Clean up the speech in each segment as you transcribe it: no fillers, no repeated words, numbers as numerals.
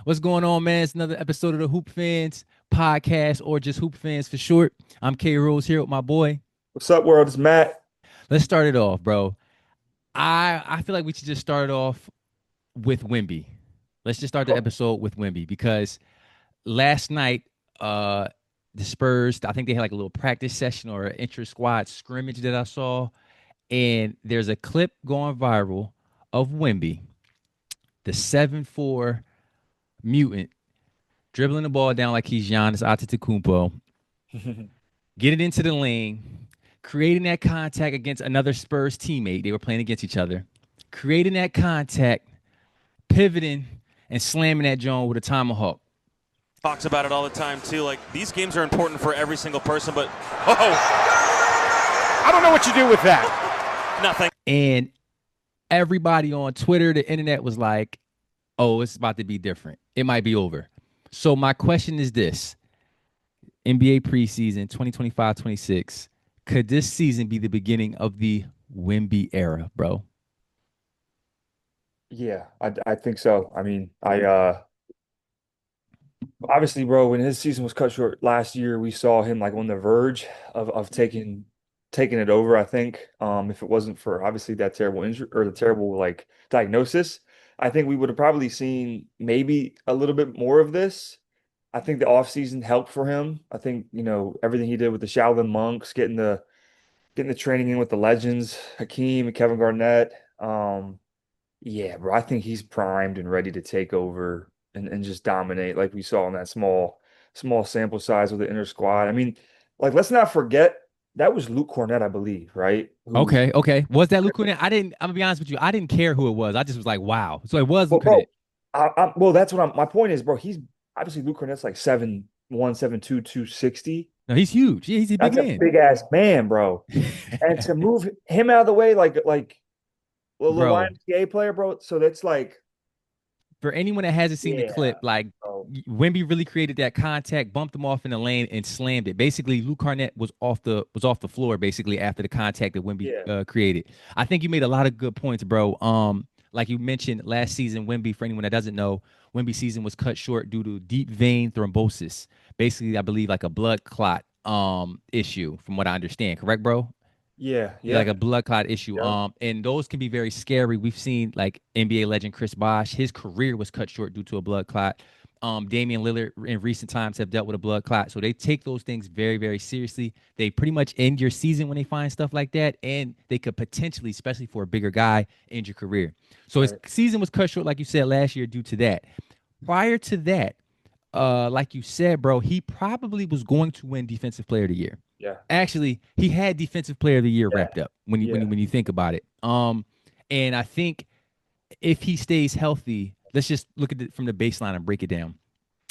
What's going on, man? It's another episode of the Hoop Fans podcast, or just Hoop Fans for short. I'm K.Rose here with my boy. What's up, world? It's Matt. Let's start it off, bro. I feel like we should just start it off with Wemby. Let's just start the episode with Wemby because last night, uh, the Spurs, I think they had like a little practice session or an intra squad scrimmage that I saw, and there's a clip going viral of Wemby, the 7'4" mutant, dribbling the ball down like he's Giannis Antetokounmpo, get it into the lane, creating that contact against another Spurs teammate. They were playing against each other, creating that contact, pivoting, and slamming that Jones with a tomahawk. Talks about it all the time too. Like, these games are important for every single person, but I don't know what you do with that. Nothing. And everybody on Twitter, the internet was like, oh, it's about to be different. It might be over. So my question is this: NBA preseason 2025-26. Could this season be the beginning of the Wemby era, bro? Yeah, I think so. I mean, I obviously, bro, when his season was cut short last year, we saw him like on the verge of taking it over, I think. If it wasn't for obviously that terrible injury or the terrible like diagnosis, I think we would have probably seen maybe a little bit more of this. I think the offseason helped for him. I think, everything he did with the Shaolin monks, getting the training in with the legends, Hakeem and Kevin Garnett. Yeah, bro, I think he's primed and ready to take over and just dominate like we saw in that small sample size with the inner squad. I mean, like let's not forget that was Luke Cornett, I believe, right? Who, Okay. Was that Luke Cornett? I'm gonna be honest with you. I didn't care who it was. I just was like, wow. So it was well, Luke Cornett. bro, well, that's what my point is, bro. He's obviously Luke Cornett's like 7'1", 7'2", 260. No, he's huge. Yeah, he's a big That's a man. big ass man, bro. And to move him out of the way, like a little Bro, YMCA player, bro. So that's like, for anyone that hasn't seen the yeah, clip, like bro. Wemby really created that contact, bumped him off in the lane, and slammed it. Basically, Luke Cornett was off the floor basically after the contact that Wemby Yeah. created. I think you made a lot of good points, bro. Like you mentioned last season, Wemby. For anyone that doesn't know, Wemby season was cut short due to deep vein thrombosis. Basically, I believe like a blood clot issue, from what I understand. Correct, bro? Yeah, Yeah, like yeah. a blood clot issue. Yep. And those can be very scary. We've seen like NBA legend Chris Bosh, his career was cut short due to a blood clot. Damian Lillard in recent times have dealt with a blood clot. So they take those things very, very seriously. They pretty much end your season when they find stuff like that. And they could potentially, especially for a bigger guy, end your career. So his Right. season was cut short, like you said, last year due to that. Prior to that, like you said, bro, he probably was going to win Defensive Player of the Year. Yeah. Actually, he had Defensive Player of the Year Yeah. wrapped up when you when you Yeah. when you think about it. And I think if he stays healthy, let's just look at it from the baseline and break it down.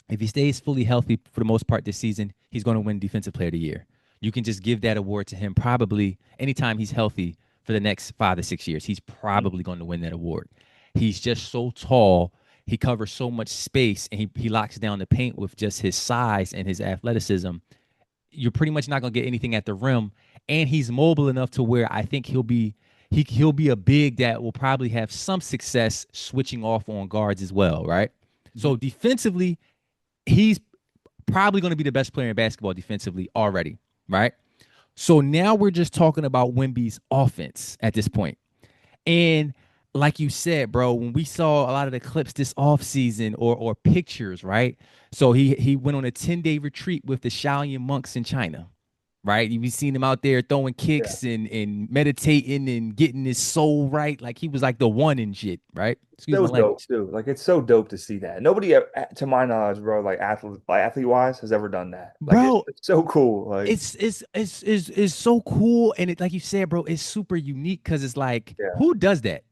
If he stays fully healthy for the most part this season, he's going to win Defensive Player of the Year. You can just give that award to him probably anytime he's healthy for the next 5 to 6 years. He's probably going to win that award. He's just so tall. He covers so much space and he locks down the paint with just his size and his athleticism. You're pretty much not going to get anything at the rim. And he's mobile enough to where I think he'll be a big that will probably have some success switching off on guards as well, right? Mhm. So defensively, he's probably going to be the best player in basketball defensively already, right? So now we're just talking about Wemby's offense at this point. And like you said, bro, when we saw a lot of the clips this offseason or pictures, right? So he went on a 10-day retreat with the Shaolin monks in China, right? You've seen him out there throwing Yeah. kicks and meditating and getting his soul right. Like he was like the one and shit, right? Excuse So my dope, language. too. Like it's so dope to see that. Nobody, to my knowledge, bro, like athlete wise, has ever done that. Like Bro, it's so cool. Like, it's so cool. And it, like you said, bro, it's super unique because it's like, yeah, who does that?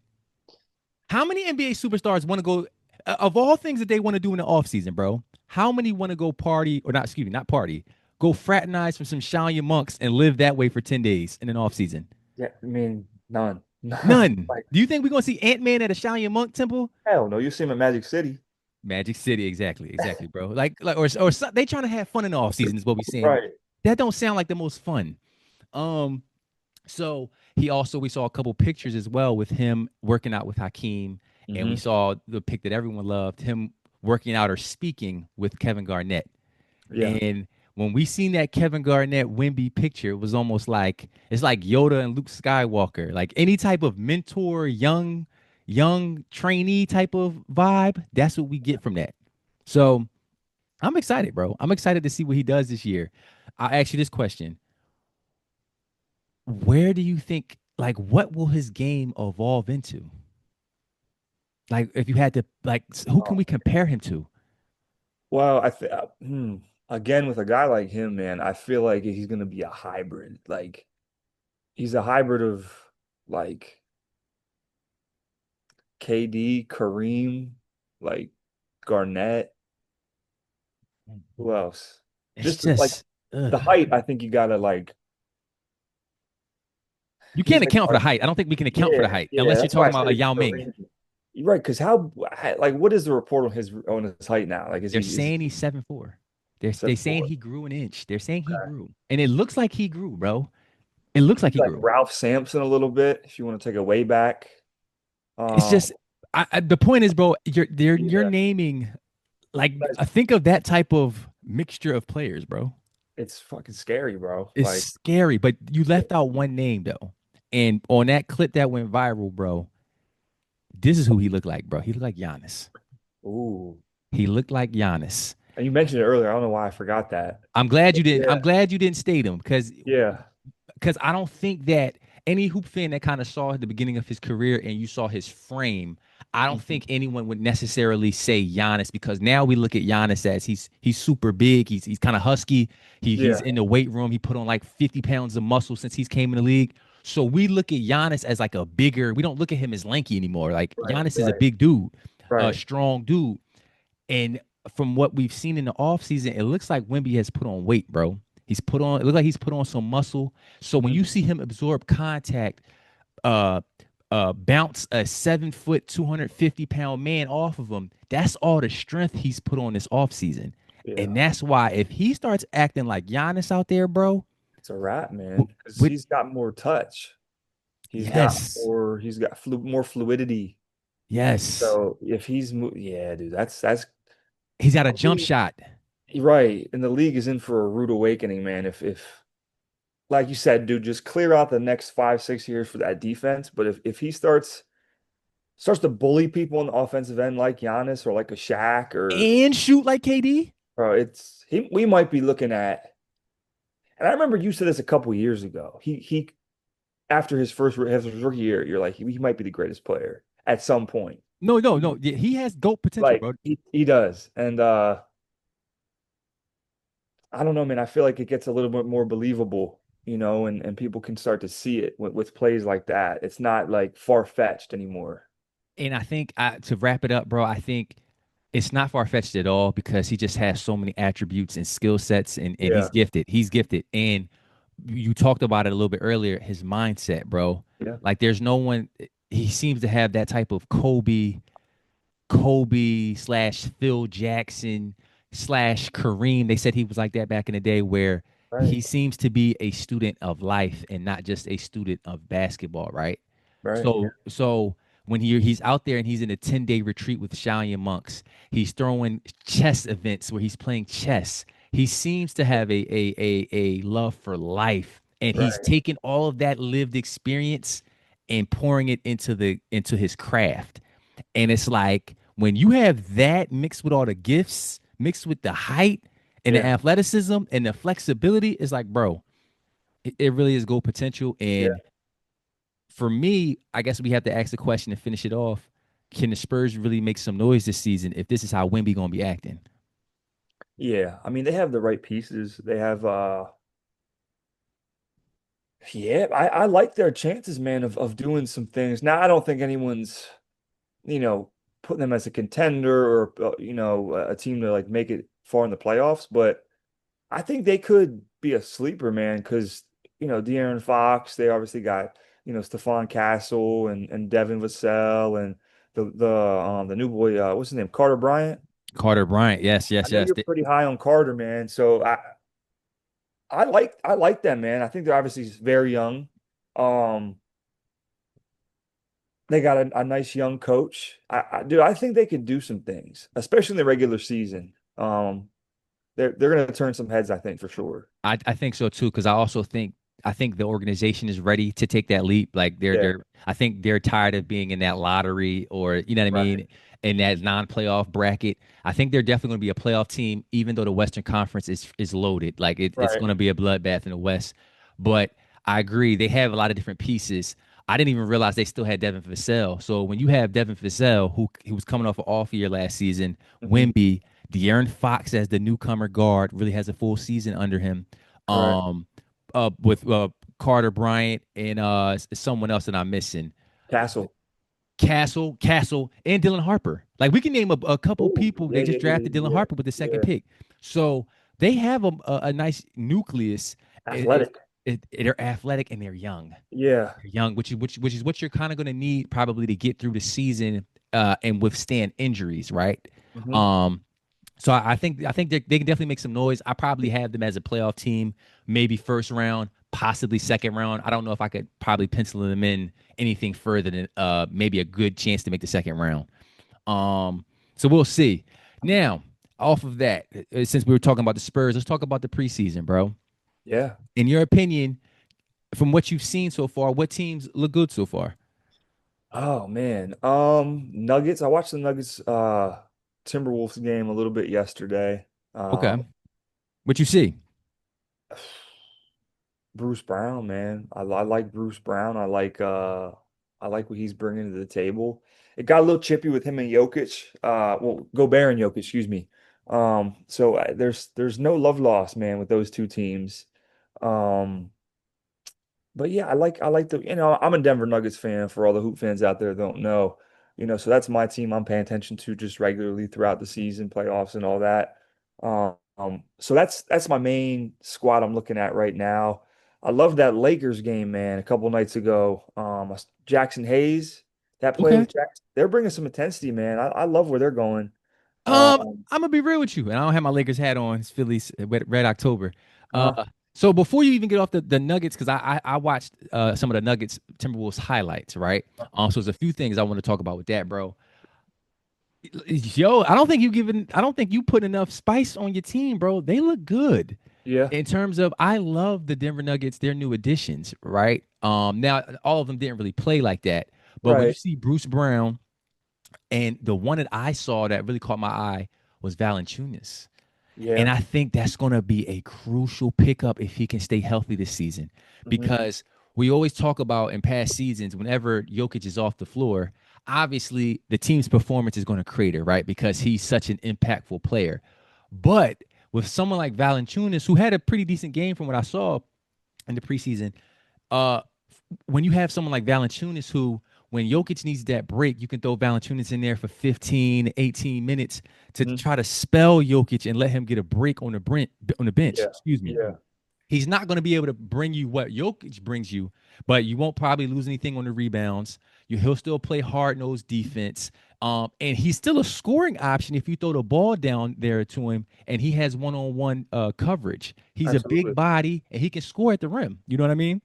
How many NBA superstars want to go of all things that they want to do in the offseason, bro? How many want to go party or not, excuse me, not party, go fraternize from some Shaolin monks and live that way for 10 days in an offseason? yeah. I mean, none, none. None. Like, Do you think we're gonna see Ant-Man at a Shaolin monk temple? hell no. You see him in Magic City, Magic City, exactly, bro. Like or they trying to have fun in the offseason is what we saying. right? That don't sound like the most fun. Um, So we saw a couple pictures as well with him working out with Hakeem, and we Hmm. saw the pic that everyone loved him working out or speaking with Kevin Garnett. Yeah. And when we seen that Kevin Garnett Wemby picture, it was almost like it's like Yoda and Luke Skywalker. Like any type of mentor, young trainee type of vibe. That's what we get from that. So I'm excited, bro. I'm excited to see what he does this year. I'll ask you this question. Where do you think, like, what will his game evolve into? Like, if you had to, like, who can we compare him to? Well, again, with a guy like him, man, I feel like he's gonna be a hybrid. Like he's a hybrid of like KD, Kareem, like Garnett. Who else? It's Just like just, the ugh. height, I think you gotta like You he's can't like account for the height. I don't think we can account for the height yeah, unless you're that's why talking I about a said Yao Ming. Kareem. You're right, because how like what is the report on his height now? Like They're is saying he he's 7'4". They saying 7'4"? he grew an inch. They're saying he Okay. grew, and it looks like he grew, bro. It looks like he Like grew. Ralph Sampson a little bit, if you want to take a way back. It's Um, just, the point is, bro. You're yeah, naming like that's- think of that type of mixture of players, bro. it's fucking scary, bro. It's Like, scary, but you left out one name though, and on that clip that went viral, bro. This is who he looked like, bro. He looked like Giannis. ooh. He looked like Giannis. And you mentioned it earlier. I don't know why I forgot that. I'm glad you didn't. Yeah, I'm glad you didn't state him yeah. because I don't think that any hoop fan that kind of saw the beginning of his career and you saw his frame, I don't Mhm. think anyone would necessarily say Giannis because now we look at Giannis as he's super big. He's kind of husky. He's Yeah, in the weight room. He put on like 50 pounds of muscle since he's came in the league. So we look at Giannis as like a bigger. We don't look at him as lanky anymore. Like right, Giannis is a right, big dude, a right. strong dude. And from what we've seen in the offseason, it looks like Wemby has put on weight, bro. It looks like he's put on some muscle. So when you Mhm. see him absorb contact, uh bounce a 7 foot, 250 pound man off of him, that's all the strength he's put on this offseason. And Yeah, that's why if he starts acting like Giannis out there, bro, it's a wrap, man. Because with he's got more touch. yes, He's got more fluidity. yes. So if yeah, dude, that's He's got a jump shot. you're right. And the league is in for a rude awakening, man. If like you said, dude, just clear out the next 5, 6 years for that defense. But if he starts to bully people on the offensive end like Giannis or like a Shaq or And shoot like KD. it's he we might be looking at. And I remember you said this a couple years ago. He after his rookie year, you're like he might be the greatest player at some point. No, no, no. Yeah, he has GOAT potential, Like bro. he does. And I don't know, man. I feel like it gets a little bit more believable, and people can start to see it with plays like that. It's not like far-fetched anymore. And I think to wrap it up, bro, I think it's not far fetched at all because he just has so many attributes and skill sets, and he's Yeah. gifted. He's gifted. And you talked about it a little bit earlier, his mindset, bro. Yeah. Like there's no one, he seems to have that type of Kobe slash Phil Jackson slash Kareem. They said he was like that back in the day where Right. he seems to be a student of life and not just a student of basketball, right? Right. Yeah. So when he's out there and he's in a 10-day retreat with Shaolin monks, he's throwing chess events where he's playing chess. He seems to have a love for life, and he's Right. taking all of that lived experience and pouring it into his craft. And it's like when you have that mixed with all the gifts, mixed with the height and the Yeah. athleticism and the flexibility, it's like, bro, it really is goal potential. Yeah. And for me, I guess we have to ask the question to finish it off. Can the Spurs really make some noise this season if this is how Wemby gonna be acting? Yeah. I mean, they have the right pieces. They have yeah, I like their chances, man, of doing some things. Now, I don't think anyone's, you know, putting them as a contender or a team to like make it far in the playoffs, but I think they could be a sleeper, man, because De'Aaron Fox, they obviously got Stephon Castle and Devin Vassell and the new boy, what's his name, Carter Bryant. Carter Bryant, yes, I yes, know yes. you're pretty high on Carter, man. So I like them, man. I think they're obviously very young. Um, They got a nice young coach. Dude, I think they could do some things, especially in the regular season. They're going to turn some heads, I think, for sure. I think so too, because I think the organization is ready to take that leap. Like Yeah, I think they're tired of being in that lottery or you know what I right, mean, in that non-playoff bracket. I think they're definitely going to be a playoff team, even though the Western Conference is loaded. Like it's right. going to be a bloodbath in the West. But I agree, they have a lot of different pieces. I didn't even realize they still had Devin Vassell. So when you have Devin Vassell, who was coming off an off year last season, Hmm. Wemby, De'Aaron Fox as the newcomer guard really has a full season under him. Right. Um, with Carter Bryant and someone else that I'm missing. Castle. Castle, and Dylan Harper. Like we can name a couple Ooh, people. yeah, They yeah, just yeah, drafted Dylan yeah, Harper with the second yeah. pick, so they have a nice nucleus. Athletic. They're athletic and they're young. Yeah. They're young, which is what you're kind of going to need probably to get through the season and withstand injuries, right? Hmm. Um, so I think they can definitely make some noise. I probably have them as a playoff team, maybe first round, possibly second round. I don't know if I could probably pencil them in anything further than maybe a good chance to make the second round. Um, so we'll see. Now, off of that, since we were talking about the Spurs, let's talk about the preseason, bro. Yeah. In your opinion, from what you've seen so far, what teams look good so far? Oh man. Nuggets. I watched the Nuggets Timberwolves game a little bit yesterday. Okay, Um, what you see? Bruce Brown, man. I like Bruce Brown. I like what he's bringing to the table. It got a little chippy with him and Jokic. Well, Gobert and Jokic, excuse me. So there's no love lost, man, with those two teams. Um, but yeah, I like the I'm a Denver Nuggets fan for all the Hoop fans out there that don't know. So that's my team I'm paying attention to just regularly throughout the season, playoffs and all that. So that's my main squad I'm looking at right now. I love that Lakers game, man, a couple nights ago. Jackson Hayes, that play Okay. with Jackson, they're bringing some intensity, man. I love where they're going. Um, Um, I'm gonna be real with you, and I don't have my Lakers hat on. It's Phillies Red October. Uh, huh? so before you even get off the Nuggets, because I watched some of the Nuggets Timberwolves highlights, right? So there's a few things I want to talk about with that, bro. Yo, I don't think you put enough spice on your team, bro. They look good Yeah, in terms of I love the Denver Nuggets, their new additions, right? Now all of them didn't really play like that, but when you right. see Bruce Brown and the one that I saw that really caught my eye was Valanciunas. And Yeah. I think that's going to be a crucial pickup if he can stay healthy this season. Hmm. Because we always talk about in past seasons, whenever Jokic is off the floor, obviously the team's performance is going to crater, right? Because he's such an impactful player. But with someone like Valanciunas, who had a pretty decent game from what I saw in the preseason, uh, when you have someone like Valanciunas who, when Jokic needs that break, you can throw Valanciunas in there for 15, 18 minutes to Hmm. try to spell Jokic and let him get a break on the bench. Yeah. Excuse me. Yeah. He's not going to be able to bring you what Jokic brings you, but you won't probably lose anything on the rebounds. He'll still play hard nosed defense. And he's still a scoring option if you throw the ball down there to him and he has one-on-one coverage. He's a big Absolutely. body and he can score at the rim. You know what I mean?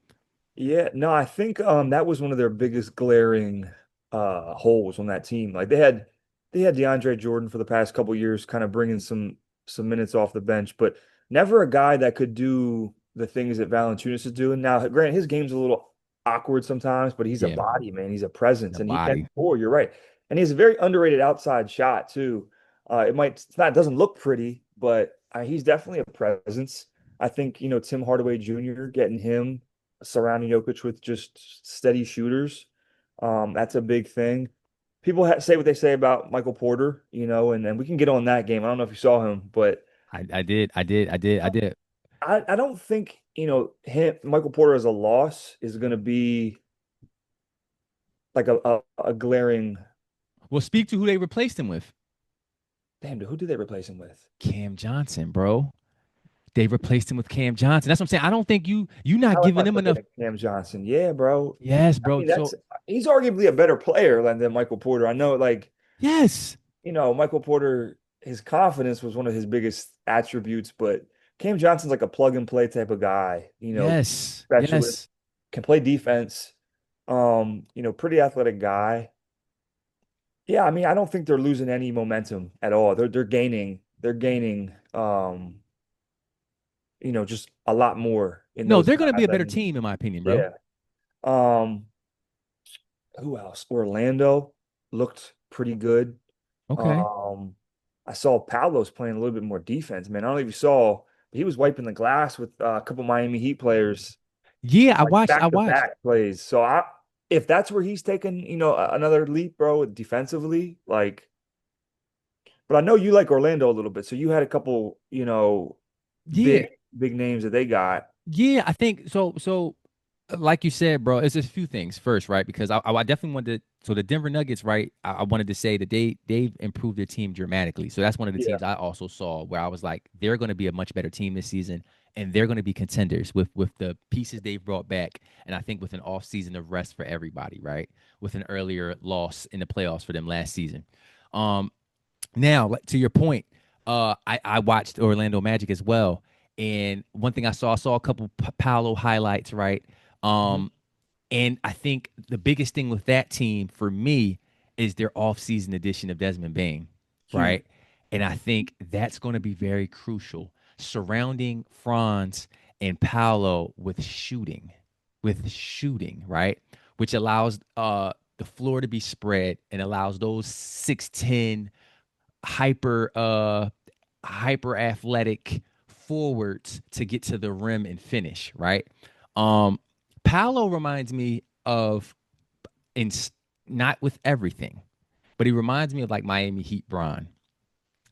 Yeah, no, I think that was one of their biggest glaring holes on that team. Like they had DeAndre Jordan for the past couple years kind of bringing some minutes off the bench, but never a guy that could do the things that Valanciunas is doing. Now, granted, his game's a little awkward sometimes, but he's a Yeah, body, man. He's a presence the and he can body. score, you're right. And he has a very underrated outside shot too. It doesn't look pretty, but he's definitely a presence. I think, Tim Hardaway Jr. getting him surrounding Jokic with just steady shooters. That's a big thing. People say what they say about Michael Porter, and we can get on that game. I don't know if you saw him, but I did. I don't think, Michael Porter as a loss is going to be like a glaring, Well, speak to who they replaced him with. damn, dude, who did they replace him with? Cam Johnson, bro. They replaced him with Cam Johnson. That's what I'm saying. I don't think you not How am giving I him enough. forgetting Cam Johnson? Yeah, bro. Yes, I bro. mean, So he's arguably a better player than Michael Porter. I know, like, yes, Michael Porter, his confidence was one of his biggest attributes, but Cam Johnson's like a plug and play type of guy, yes, specialist, yes. can play defense. Pretty athletic guy. Yeah, I mean, I don't think they're losing any momentum at all. They're gaining, just a lot more in No, those they're going to be guys. a I better mean, team in my opinion, bro. yeah. Um, who else? Orlando looked pretty good. Okay. Um, I saw Paolo's playing a little bit more defense, man. I don't know if you saw, but he was wiping the glass with a couple Miami Heat players, Yeah, I like watched. I back to watched. back plays. So if that's where he's taken, another leap, bro, defensively, like. But I know you like Orlando a little bit, so you had a couple, Yeah, big big names that they got. yeah. I think so. So, like you said, bro, it's a few things first, right? Because I definitely wanted to. So the Denver Nuggets, right? I wanted to say that they've improved their team dramatically. So that's one of the Yeah, teams I also saw where I was like, they're going to be a much better team this season, and they're going to be contenders with the pieces they've brought back, and I think with an off season of rest for everybody, right? With an earlier loss in the playoffs for them last season. Um, Now, to your point, I watched Orlando Magic as well, and one thing I saw a couple Paolo highlights, right? hmm Um, and I think the biggest thing with that team for me is their off-season addition of Desmond Bain, huge. right? And I think that's going to be very crucial, surrounding Franz and Paolo with shooting, right? Which allows the floor to be spread and allows those 6'10" hyper hyper athletic forwards to get to the rim and finish, right? Um Paolo reminds me of in not with everything, but he reminds me of like Miami Heat Bron,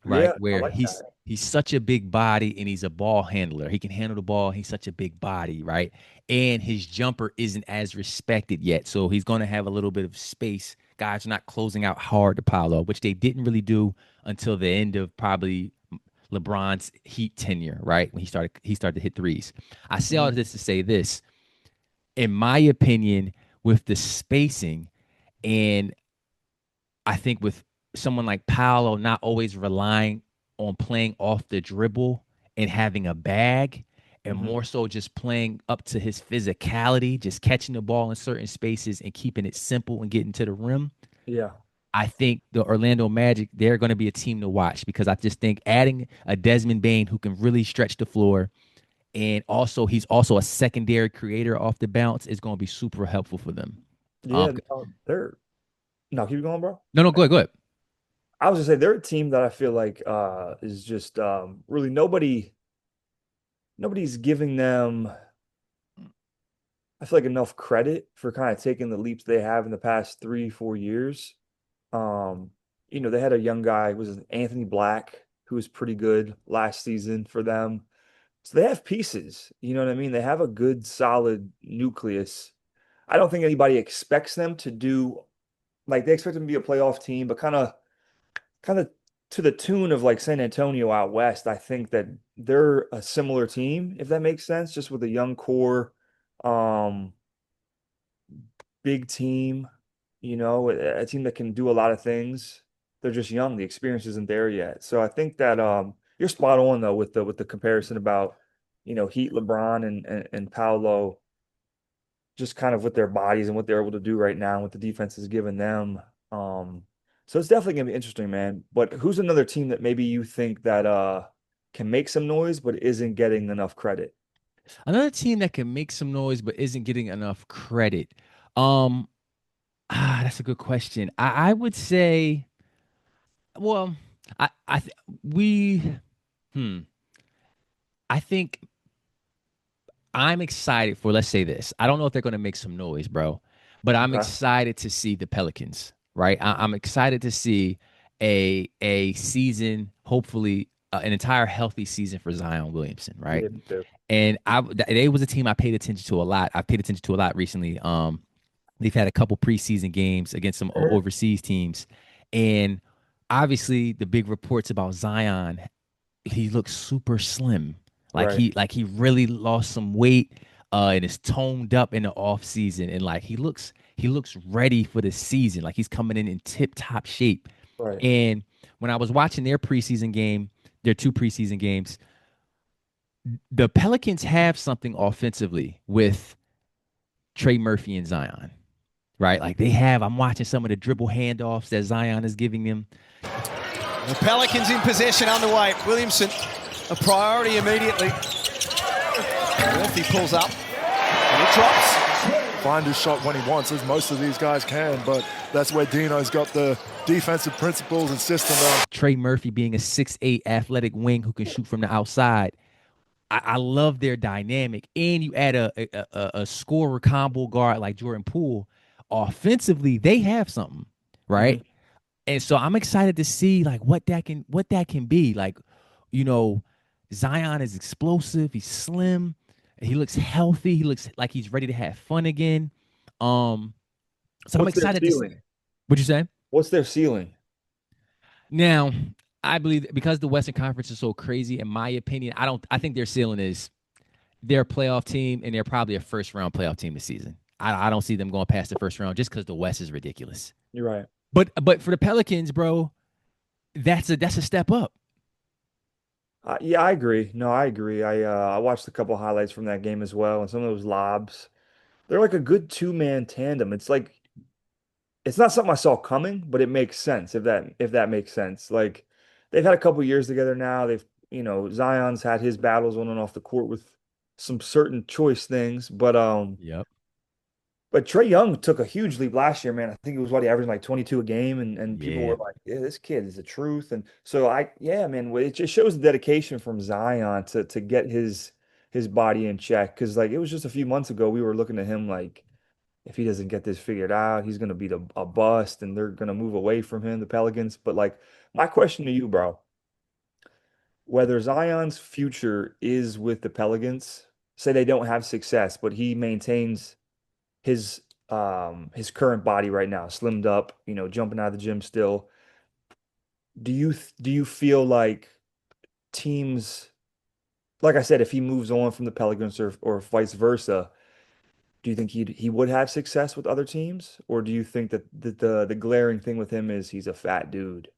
right? Yeah, I Where like that. he's such a big body and he's a ball handler. He can handle the ball. He's such a big body, right? And his jumper isn't as respected yet. So he's going to have a little bit of space. Guys are not closing out hard to Paolo, which they didn't really do until the end of probably LeBron's Heat tenure, right? When he started to hit threes. I say all Mhm. this to say this. In my opinion, with the spacing and I think with someone like Paolo not always relying on playing off the dribble and having a bag, and Mhm. more so just playing up to his physicality, just catching the ball in certain spaces and keeping it simple and getting to the rim. Yeah. I think the Orlando Magic, they're going to be a team to watch because I just think adding a Desmond Bain who can really stretch the floor and also he's also a secondary creator off the bounce is going to be super helpful for them. Yeah, no, they're no, keep going, bro. No, no, go ahead, go ahead. I was gonna say they're a team that I feel like is just really nobody's giving them I feel like enough credit for kind of taking the leaps they have in the past 3, 4 years. Um, they had a young guy, was it Anthony Black, who was pretty good last season for them. So they have pieces, you know what I mean? They have a good, solid nucleus. I don't think anybody expects them to do like they expect them to be a playoff team, but kind of to the tune of like San Antonio out west. I think that they're a similar team, if that makes sense, just with a young core, um, big team, a team that can do a lot of things. They're just young. The experience isn't there yet. So I think that you're spot on though with the comparison about, Heat LeBron and Paolo just kind of with their bodies and what they're able to do right now, and what the defense is giving them. Um, so it's definitely gonna be interesting, man. But who's another team that maybe you think that can make some noise but isn't getting enough credit? Another team that can make some noise but isn't getting enough credit. Um, that's a good question. I would say, well, I we, hmm, I think I'm excited for. Let's say this. I don't know if they're going to make some noise, bro, but I'm Okay. excited to see the Pelicans. Right, I'm excited to see a season, hopefully an entire healthy season for Zion Williamson. Right, Yeah, me too. and they was a team I paid attention to a lot. I've paid attention to a lot recently. They've had a couple preseason games against some Mhm. overseas teams, and obviously the big reports about Zion. He looks super slim, Right, like he really lost some weight, and is toned up in the off season, and like he looks ready for the season, like he's coming in tip top shape. right. And when I was watching their two preseason games, the Pelicans have something offensively with Trey Murphy and Zion. right? Like they have. I'm watching some of the dribble handoffs that Zion is giving them. The Pelicans in possession underway. Williamson, a priority immediately. Murphy pulls up and it drops. Find his shot when he wants, as most of these guys can, but that's where Dino's got the defensive principles and system down. Trey Murphy being a 6'8" athletic wing who can shoot from the outside. I love their dynamic. And you add a scorer combo guard like Jordan Poole. Offensively, they have something, right? Mm-hmm. And so I'm excited to see like what that can be. Like, you know, Zion is explosive. He's slim. He looks healthy. He looks like he's ready to have fun again. So I'm What's their excited to see. ceiling? What'd you say? What's their ceiling? Now, I believe because the Western Conference is so crazy, in my opinion, I think their ceiling is they're a playoff team and they're probably a first round playoff team this season. I don't see them going past the first round just because the West is ridiculous. You're right. But for the Pelicans, bro, that's a step up. Yeah, I agree. No, I agree. I watched a couple highlights from that game as well, and some of those lobs. They're like a good two-man tandem. It's like it's not something I saw coming, but it makes sense if that makes sense. Like they've had a couple years together now. Zion's had his battles on and off the court with some certain choice things, but Yep. but Trey Young took a huge leap last year, man. I think it was what he averaged like 22 a game, and people Yeah. were like, "Yeah, this kid is the truth." And so yeah, man, it just shows the dedication from Zion to get his body in check. Because like it was just a few months ago, we were looking at him like if he doesn't get this figured out, he's gonna be a bust, and they're gonna move away from him, the Pelicans. But like my question to you, bro, whether Zion's future is with the Pelicans, say they don't have success, but he maintains his current body right now, slimmed up, jumping out of the gym still. Do you feel like teams, like I said, if he moves on from the Pelicans or vice versa, do you think he would have success with other teams, or do you think that the glaring thing with him is he's a fat dude?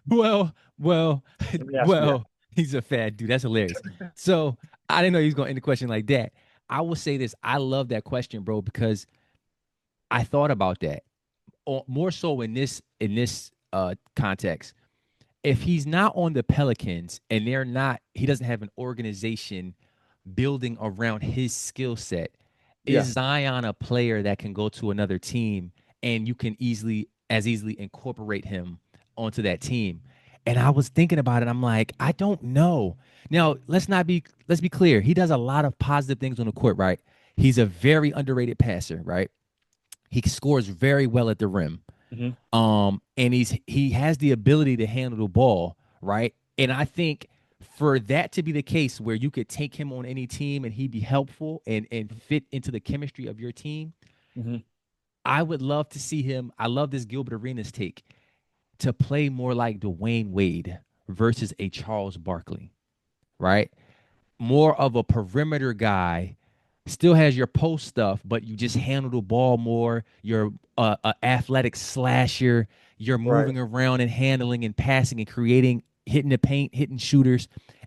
well, well, Let me ask you that. well, he's a fat dude. That's hilarious. So I didn't know he was going to end the question like that. I will say this. I love that question, bro, because I thought about that more so in this context. If he's not on the Pelicans and he doesn't have an organization building around his skill set, is Yeah. Zion a player that can go to another team and you can easily incorporate him onto that team? And I was thinking about it. I'm like, I don't know. Now, let's be clear. He does a lot of positive things on the court, right? He's a very underrated passer, right? He scores very well at the rim. Mhm. And he has the ability to handle the ball, right? And I think for that to be the case where you could take him on any team and he'd be helpful and fit into the chemistry of your team, Mhm. I would love to see him. I love this Gilbert Arenas take to play more like Dwayne Wade versus a Charles Barkley, right? More of a perimeter guy, still has your post stuff, but you just handle the ball more. You're a athletic slasher. You're Right. moving around and handling and passing and creating, hitting the paint, hitting shooters.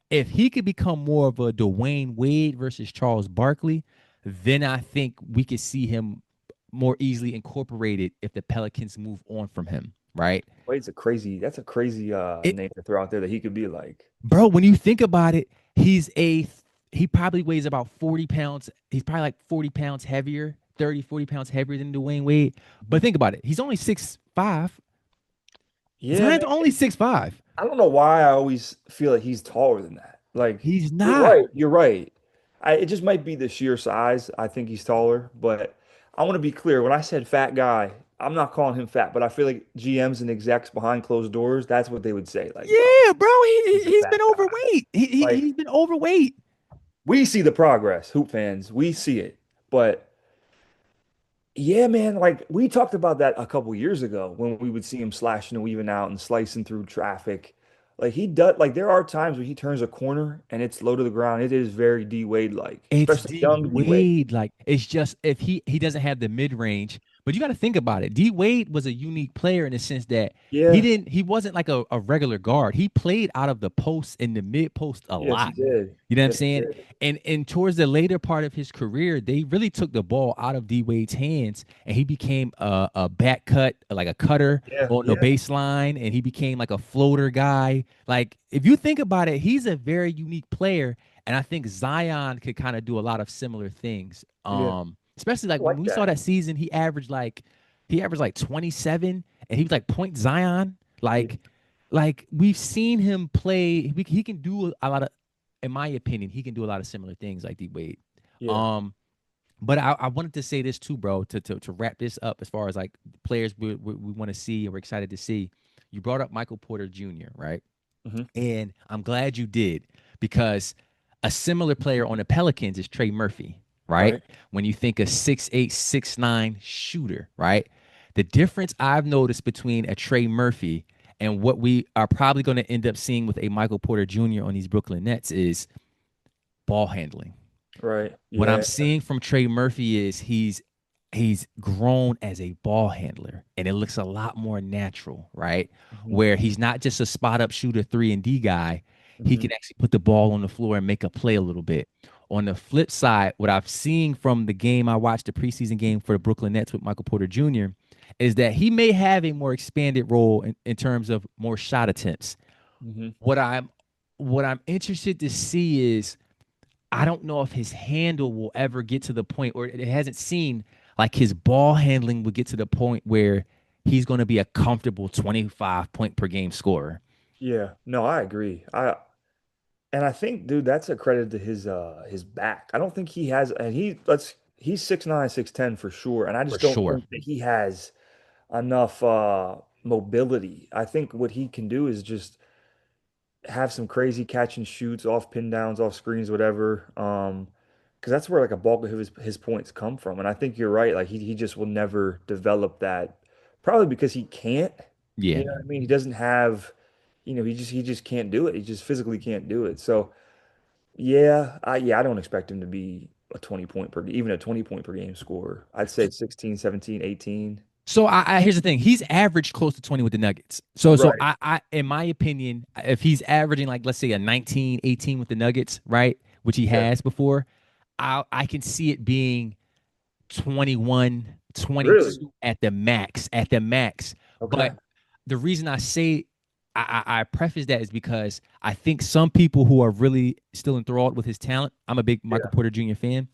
If he could become more of a Dwayne Wade versus Charles Barkley, then I think we could see him more easily incorporated if the Pelicans move on from him, right? That's a crazy It, name to throw out there that he could be like. bro, when you think about it, he probably weighs about 40 pounds. He's probably like 40 pounds heavier, 30, 40 pounds heavier than Dwayne Wade. But think about it. He's only 6'5". Yeah, Zion's man. only 6'5". I don't know why I always feel like he's taller than that. Like, He's you're not. right. You're right. It just might be the sheer size. I think he's taller, but I want to be clear. When I said fat guy, I'm not calling him fat, but I feel like GMs and execs behind closed doors, that's what they would say. Like, bro, Yeah, bro. he's a He's fat been guy. overweight. Like, He's been overweight. we see the progress, hoop fans. We see it. But yeah, man, like we talked about that a couple years ago when we would see him slashing and weaving out and slicing through traffic. Like he does, like there are times when he turns a corner and it's low to the ground. It is very D Wade like, It's especially D young D Wade. Wade. Like it's just if he doesn't have the mid range, But you got to think about it. D Wade was a unique player in the sense that Yeah. he wasn't like a regular guard. He played out of the post and the mid post a Yes, he lot. did. You know what I'm Yes, he saying? did. And towards the later part of his career, they really took the ball out of D Wade's hands, and he became a back cut, like a cutter Yeah, on the yeah, baseline, and he became like a floater guy. Like if you think about it, he's a very unique player, and I think Zion could kind of do a lot of similar things. yeah. Especially I like when like we saw that. that season, he averaged like 27, and he was like point Zion. Yeah, Like we've seen him play. He can do a lot of, in my opinion, he can do a lot of similar things like D Wade. yeah. Um, but I wanted to say this too, bro, to wrap this up as far as like players we want to see and we're excited to see. You brought up Michael Porter Jr., right? Hmm. And I'm glad you did because a similar player on the Pelicans is Trey Murphy, right? Right. When you think a 6'8", 6'9" shooter, right? The difference I've noticed between a Trey Murphy and what we are probably going to end up seeing with a Michael Porter Jr. on these Brooklyn Nets is ball handling. Right. What I'm Yeah. seeing from Trey Murphy is he's grown as a ball handler and it looks a lot more natural, right? Hmm. Where he's not just a spot up shooter 3 and D guy. He Hmm. can actually put the ball on the floor and make a play a little bit. On the flip side, what I've seen from the game I watched, the preseason game for the Brooklyn Nets with Michael Porter Jr., is that he may have a more expanded role in terms of more shot attempts. Hmm. What I'm what I'm interested to see is I don't know if his handle will ever get to the point, or it hasn't seen like his ball handling will get to the point where he's going to be a comfortable 25 point per game scorer. Yeah. No, I agree. I think, dude, that's a credit to his back. I don't think he has, and he's 6'9", 6'10" for sure. And I For just don't sure. think that he has enough mobility. I think what he can do is just have some crazy catch and shoots off pin downs, off screens, whatever. Because that's where like a bulk of his points come from. And I think you're right. Like he just will never develop that, probably because he can't. Yeah. You know what I mean? He doesn't have, he just can't do it. He just physically can't do it. So yeah, I don't expect him to be a 20 point per even a 20 point per game scorer. I'd say 16, 17, 18. So I here's the thing. He's averaged close to 20 with the Nuggets. So Right. I in my opinion, if he's averaging like let's say a 19, 18 with the Nuggets, right? Which he Yeah. has before, I can see it being 21, Really? 22 at the max, at the max. Okay. But the reason I say I preface that is because I think some people who are really still enthralled with his talent, I'm a big Michael Yeah. Porter Jr. fan.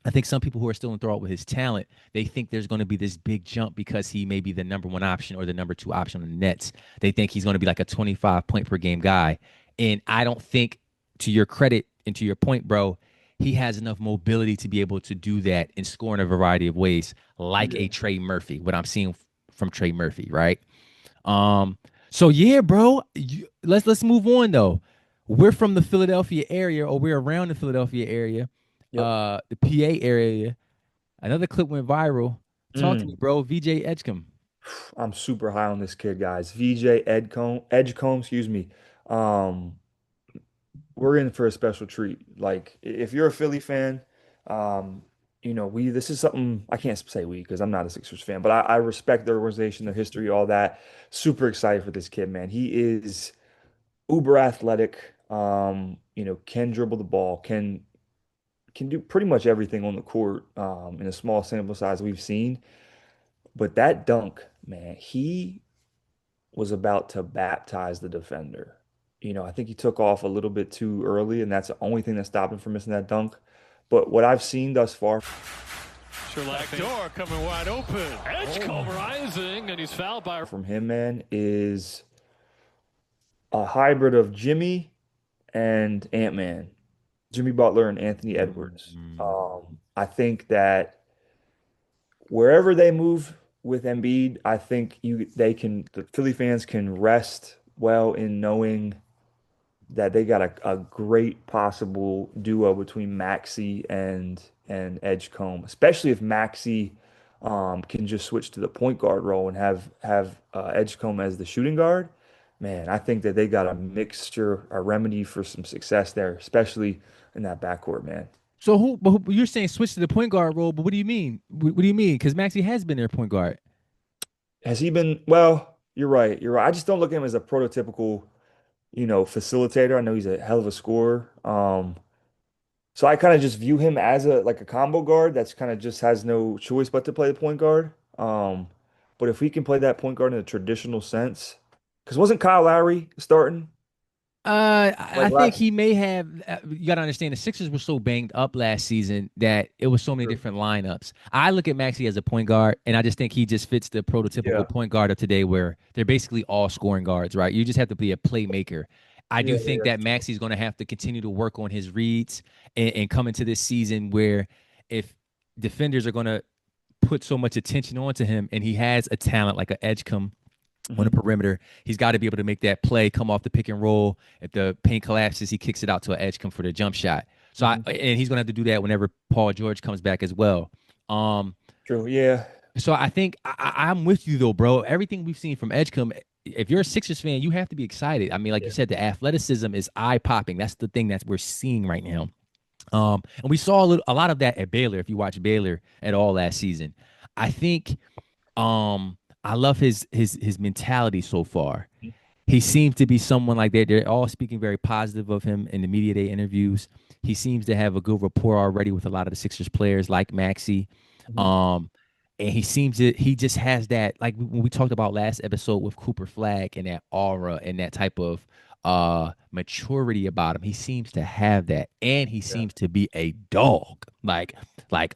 I think some people who are still enthralled with his talent, they think there's going to be this big jump because he may be the number one option or the number two option on the Nets. They think he's going to be like a 25 point per game guy. And I don't think, to your credit and to your point, bro, he has enough mobility to be able to do that and score in a variety of ways, like a Yeah. Trey Murphy, what I'm seeing from Trey Murphy, right? Um, so yeah, bro, let's move on though. We're from the Philadelphia area, or we're around the Philadelphia area, Yep. the PA area. Another clip went viral. Talk to me, Mm. bro. VJ Edgecomb. I'm super high on this kid, guys. VJ Edgecomb, excuse me. Um, we're in for a special treat. Like, if you're a Philly fan, um, we this is something I can't say we because I'm not a Sixers fan, but I respect their organization, their history, all that. Super excited for this kid, man. He is uber athletic. Can dribble the ball, can do pretty much everything on the court, in a small sample size we've seen. But that dunk, man, he was about to baptize the defender. I think he took off a little bit too early, and that's the only thing that stopped him from missing that dunk. But what I've seen thus far Back door coming wide open. Edgecomb rising, and he's fouled by. from him, man, is a hybrid of Jimmy and Ant-Man, Jimmy Butler and Anthony Edwards. I think that wherever they move with Embiid, I think the Philly fans can rest well in knowing that they got a great possible duo between Maxey and Edgecomb, especially if Maxey can just switch to the point guard role and have Edgecomb as the shooting guard. Man, I think that they got a mixture, a remedy for some success there, especially in that backcourt, man. So you're saying switch to the point guard role, but what do you mean? What do you mean? Because Maxey has been their point guard. Has he been? Well, you're right. You're right. I just don't look at him as a prototypical, facilitator. I know he's a hell of a scorer. So I kind of just view him as a like a combo guard that's kind of just has no choice but to play the point guard. But if he can play that point guard in a traditional sense, because wasn't Kyle Lowry starting I like think last? he may have. You got to understand the Sixers were so banged up last season that it was so many Sure. different lineups. I look at Maxey as a point guard, and I just think he just fits the prototypical Yeah. point guard of today, where they're basically all scoring guards, right? You just have to be a playmaker. I Yeah, do yeah, think that that's true. Maxey's going to have to continue to work on his reads and come into this season where if defenders are going to put so much attention onto him, and he has a talent like an Edgecomb on the Hmm. perimeter. He's got to be able to make that play, come off the pick and roll. If the paint collapses, he kicks it out to an edge, come for the jump shot. So Hmm. and he's gonna have to do that whenever Paul George comes back as well. Um, True. Yeah. so I think I'm with you though, bro. Everything we've seen from Edgecomb, if you're a Sixers fan, you have to be excited. I mean, like you Yeah. said, the athleticism is eye popping. That's the thing that we're seeing right now. And we saw a lot of that at Baylor. If you watch Baylor at all last season, I think I love his mentality so far. He seems to be someone like that. They're all speaking very positive of him in the media day interviews. He seems to have a good rapport already with a lot of the Sixers players like Maxey. Mhm. Um, and he just has that, like when we talked about last episode with Cooper Flag and that aura and that type of maturity about him. He seems to have that. And he Yeah. seems to be a dog. Like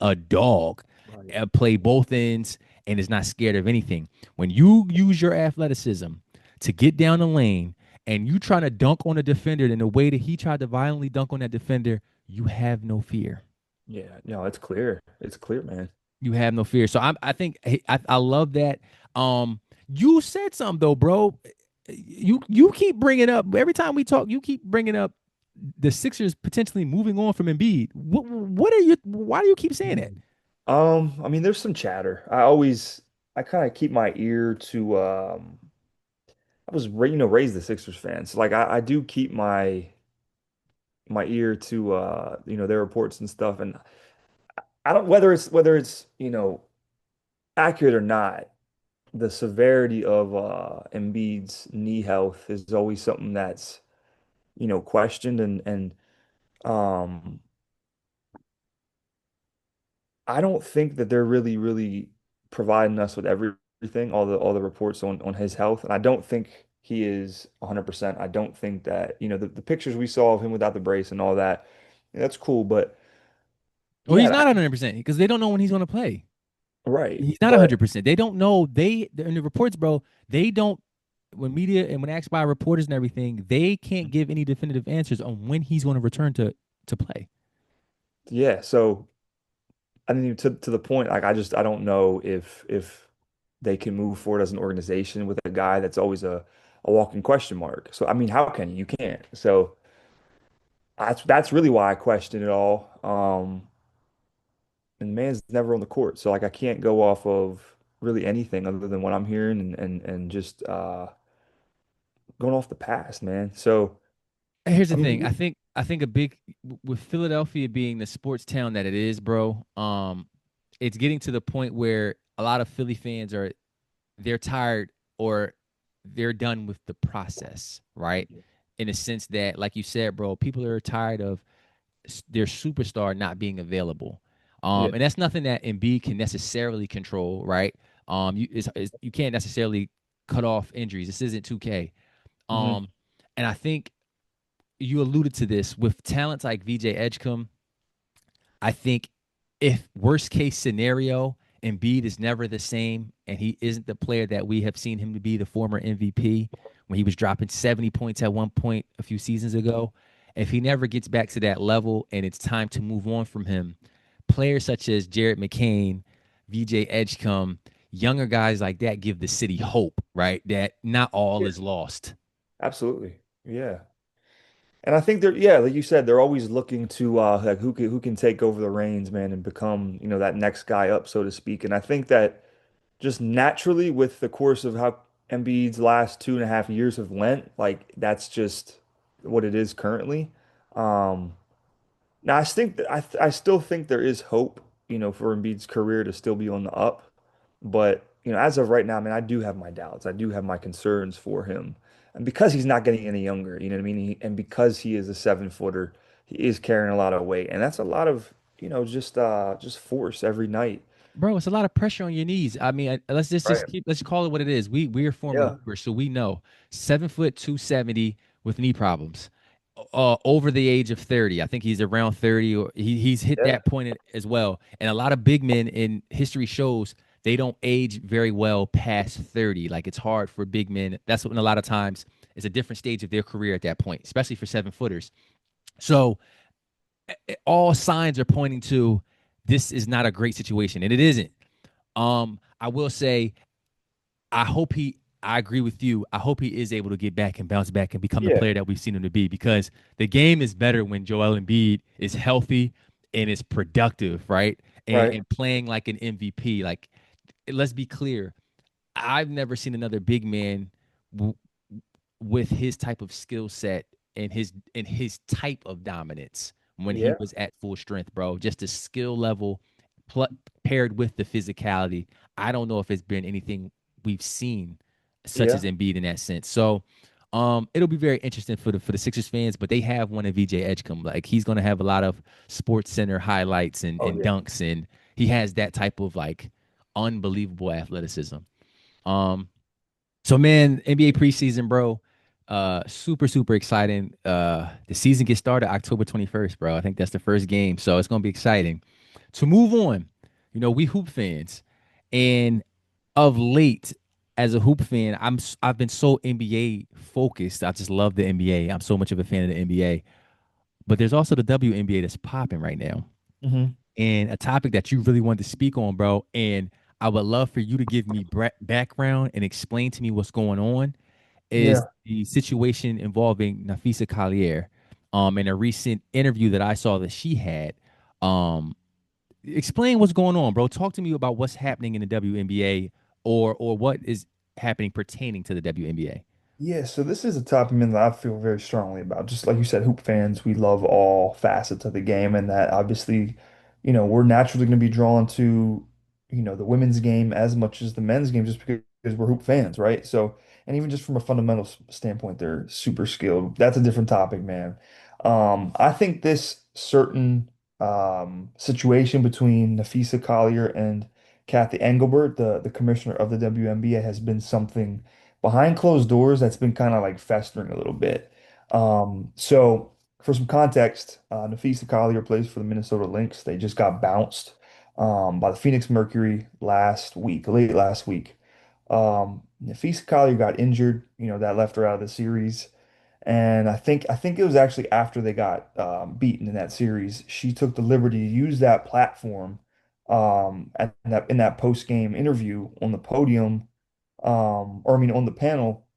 a dog. Right. Play both ends and is not scared of anything. When you use your athleticism to get down the lane and you trying to dunk on a defender in the way that he tried to violently dunk on that defender, you have no fear. Yeah. No, it's clear. It's clear, man. You have no fear. So I think I love that. You said something though, bro. You keep bringing up every time we talk. You keep bringing up the Sixers potentially moving on from Embiid. What are you? Why do you keep saying that? I mean, there's some chatter. I kind of keep my ear to, I was, raised the Sixers fan. So like, I do keep my ear to, their reports and stuff. And I don't, whether it's, accurate or not, the severity of, Embiid's knee health is always something that's, questioned and, um, I don't think that they're really providing us with everything, all the reports on his health, and I don't think he is 100%. I don't think that, the pictures we saw of him without the brace and all that, that's cool, but Well, he's yeah, not 100% because they don't know when he's going to play. right. He's not But 100%. They don't know. They in the reports, bro. They don't. When media and when asked by reporters and everything, they can't give any definitive answers on when he's going to return to play. yeah, so I mean to the point, like I don't know if they can move forward as an organization with a guy that's always a walking question mark. So I mean, how can you? You can't. So that's really why I question it all. And man's never on the court, so like I can't go off of really anything other than what I'm hearing and just going off the past, man. So Here's I the thing. mean, I think a big with Philadelphia being the sports town that it is, bro. It's getting to the point where a lot of Philly fans they're tired or they're done with the process, right? In a sense that, like you said, bro, people are tired of their superstar not being available. yeah, And that's nothing that Embiid can necessarily control, right? You can't necessarily cut off injuries. This isn't 2K. hmm Um, and I think you alluded to this with talents like VJ Edgecomb. I think if worst case scenario, Embiid is never the same and he isn't the player that we have seen him to be, the former MVP, when he was dropping 70 points at one point a few seasons ago. If he never gets back to that level and it's time to move on from him, players such as Jared McCain, VJ Edgecomb, younger guys like that give the city hope, right? That not all yeah, is lost. absolutely, yeah. And I think like you said, they're always looking to like who can take over the reins, man, and become, that next guy up, so to speak. And I think that just naturally with the course of how Embiid's last 2.5 years have went, like that's just what it is currently. Um, Now, I still think there is hope, for Embiid's career to still be on the up. But, as of right now, I mean, I do have my doubts. I do have my concerns for him. And because he's not getting any younger, you know what I mean? And because he is a 7 footer, he is carrying a lot of weight. And that's a lot of, just force every night. Bro, it's a lot of pressure on your knees. I mean, let's just Right. keep let's call it what it is. We're former Yeah. hoopers, so we know 7 foot 270 with knee problems. Over the age of 30. I think he's around 30 or he's hit Yeah. that point as well. And a lot of big men in history shows they don't age very well past 30. Like it's hard for big men. That's when a lot of times it's a different stage of their career at that point, especially for 7 footers. So all signs are pointing to this is not a great situation, and it isn't. I will say, I agree with you. I hope he is able to get back and bounce back and become the Yeah. player that we've seen him to be because the game is better when Joel Embiid is healthy and is productive, right? Right. And playing like an MVP. Like, let's be clear. I've never seen another big man w- with his type of skill set and his type of dominance when he Yeah. was at full strength, bro. Just the skill level pl- paired with the physicality. I don't know if it's been anything we've seen such as Yeah. Embiid in that sense. So it'll be very interesting for the Sixers fans, but they have one of VJ Edgecomb. Like he's gonna have a lot of Sports Center highlights Oh, and yeah. dunks, and he has that type of like unbelievable athleticism. Um, so man, NBA preseason, bro. Super, super exciting. The season gets started October 21st, bro. I think that's the first game. So it's gonna be exciting. To move on, we hoop fans. And of late, as a hoop fan, I've been so NBA focused. I just love the NBA. I'm so much of a fan of the NBA. But there's also the WNBA that's popping right now. Hmm. And a topic that you really wanted to speak on, bro. And I would love for you to give me background and explain to me what's going on is Yeah. the situation involving Napheesa Colllier. In a recent interview that I saw that she had, um, explain what's going on, bro. Talk to me about what's happening in the WNBA or what is happening pertaining to the WNBA. Yeah, so this is a topic, man, that I feel very strongly about. Just like you said, hoop fans, we love all facets of the game, and that obviously, we're naturally going to be drawn to, the women's game as much as the men's game, just because we're hoop fans, right? So, and even just from a fundamental standpoint, they're super skilled. That's a different topic, man. I think this certain situation between Napheesa Collier and Kathy Engelbert, the commissioner of the WNBA, has been something behind closed doors that's been kind of like festering a little bit. So for some context, Napheesa Collier plays for the Minnesota Lynx. They just got bounced by the Phoenix Mercury last week, late last week. Napheesa Collier got injured, that left her out of the series. And I think it was actually after they got beaten in that series, she took the liberty to use that platform in that post-game interview on the podium, or I mean on the panel,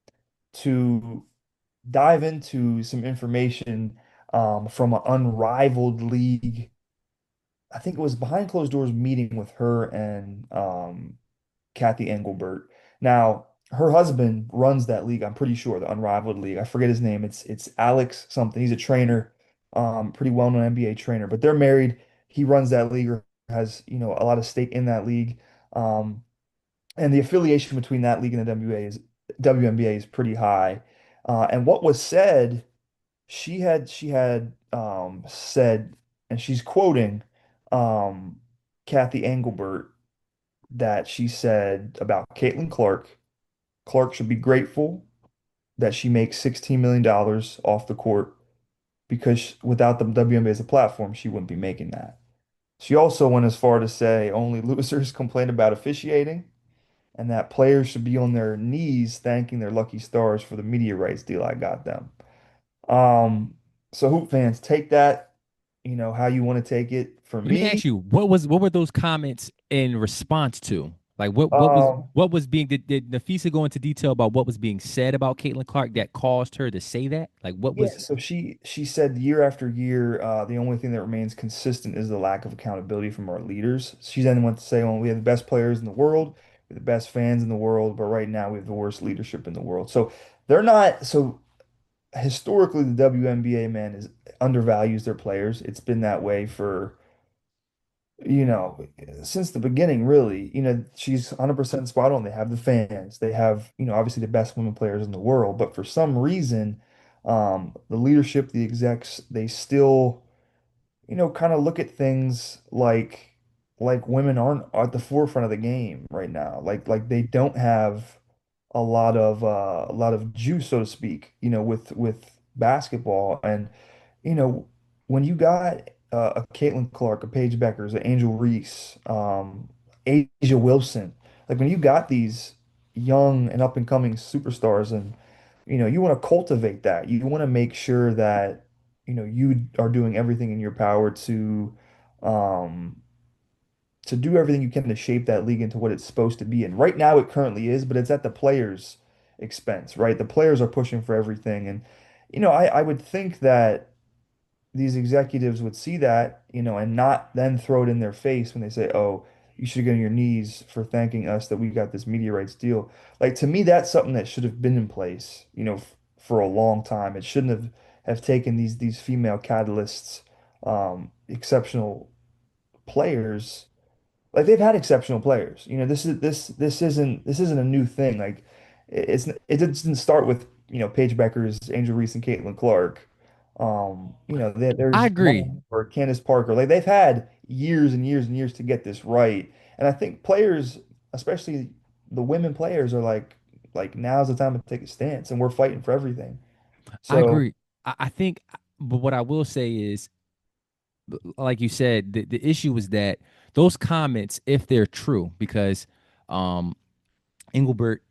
to dive into some information from an unrivaled league. I think it was behind closed doors meeting with her and Kathy Engelbert. Now, her husband runs that league, I'm pretty sure, the Unrivaled League. I forget his name. It's Alex something. He's a trainer, pretty well-known NBA trainer, but they're married. He runs that league or has, a lot of stake in that league. Um, and the affiliation between that league and the WNBA is pretty high. And what was said, she had said, and she's quoting Kathy Engelbert, that she said about Caitlin Clark. Clark should be grateful that she makes $16 million off the court because without the WNBA as a platform, she wouldn't be making that. She also went as far to say only losers complain about officiating and that players should be on their knees thanking their lucky stars for the media rights deal I got them. Um, so hoop fans, take that, how you want to take it. For Let me me, ask you, what were those comments in response to? Like um, what was being did Nafisa go into detail about what was being said about Caitlin Clark that caused her to say that? Like what yeah, was so she said year after year, the only thing that remains consistent is the lack of accountability from our leaders. She then went to say, well, we have the best players in the world, we have the best fans in the world, but right now we have the worst leadership in the world. So they're not, so historically the WNBA man is undervalues their players. It's been that way for, you know, since the beginning, really. She's 100% spot on. They have the fans. They have, obviously the best women players in the world, but for some reason, the leadership, the execs, they still kind of look at things like women aren't at the forefront of the game right now. Like they don't have a lot of juice, so to speak, with basketball. And you know, when you got a Caitlin Clark, a Paige Beckers, an Angel Reese, Asia Wilson, like when you got these young and up and coming superstars, and you want to cultivate that. You want to make sure that you are doing everything in your power um, to do everything you can to shape that league into what it's supposed to be. And right now it currently is, but it's at the players' expense, right? The players are pushing for everything. And, I would think that these executives would see that, and not then throw it in their face when they say, oh, you should get on your knees for thanking us that we got this media rights deal. Like to me, that's something that should have been in place, for a long time. It shouldn't have taken these female catalysts, exceptional players, like they've had exceptional players. This isn't a new thing. Like it didn't start with Paige Beckers, Angel Reese, and Caitlin Clark. I There's agree. one or Candace Parker. Like they've had years and years and years to get this right. And I think players, especially the women players, are like now's the time to take a stance, and we're fighting for everything. I So agree. I think, but what I will say is, like you said, the issue is that those comments, if they're true, because um, Engelbert,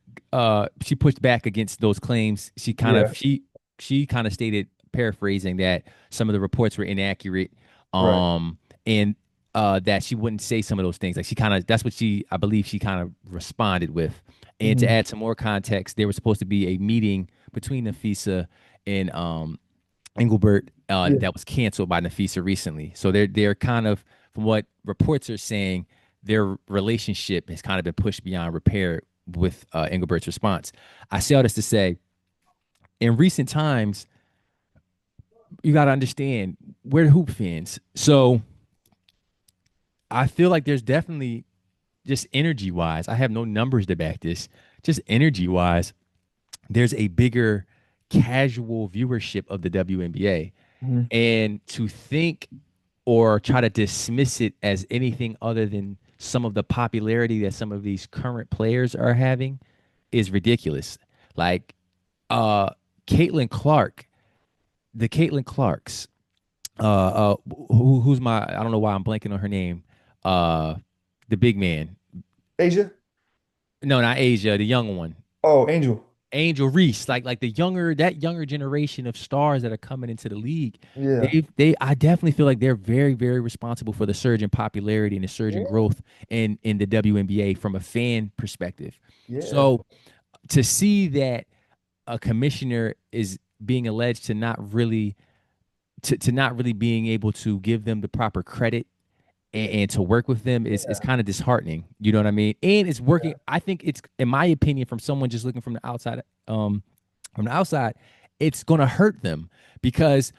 she pushed back against those claims. yeah, She kind of stated, paraphrasing, that some of the reports were inaccurate, right. um, and that she wouldn't say some of those things. Like she kind of, that's what I believe she kind of responded with. And to Mhm. add some more context, there was supposed to be a meeting between Napheesa and Engelbert Yeah. that was canceled by Napheesa recently. So they're kind of, from what reports are saying, their relationship has kind of been pushed beyond repair with Engelbert's response. I say all this to say, in recent times, you got to understand, we're hoop fans. So I feel like there's definitely, just energy wise, I have no numbers to back this, just energy wise, there's a bigger casual viewership of the WNBA. Mhm. And to think or try to dismiss it as anything other than some of the popularity that some of these current players are having is ridiculous. Like uh Caitlin Clark, the Caitlin Clarks, who's my, I don't know why I'm blanking on her name. Uh the big man. Asia? No, not Asia, the young one. Oh, Angel. Angel Reese, like the younger, that younger generation of stars that are coming into the league, Yeah. I definitely feel like they're very, very responsible for the surge in popularity and the surge in Yeah. growth in the WNBA from a fan perspective. Yeah. So to see that a commissioner is being alleged to not really, to not really being able to give them the proper credit and to work with them is Yeah. kind of disheartening. You know what I mean? And it's Yeah. working. I think it's, in my opinion, from someone just looking um, from the outside, it's going to hurt them, because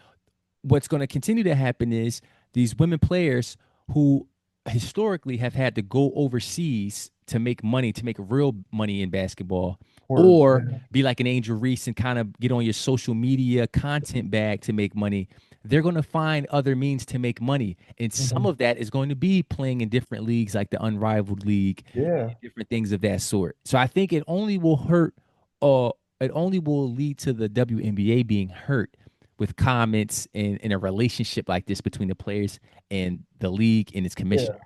what's going to continue to happen is these women players who historically have had to go overseas to make money, to make real money in basketball, Or or yeah. be like an Angel Reese and kind of get on your social media content bag to make money. They're going to find other means to make money. And some Mhm. of that is going to be playing in different leagues like the Unrivaled League and Yeah. different things of that sort. So I think it only will hurt, uh, it only will lead to the WNBA being hurt with comments and in a relationship like this between the players and the league and its Yeah. commissioner.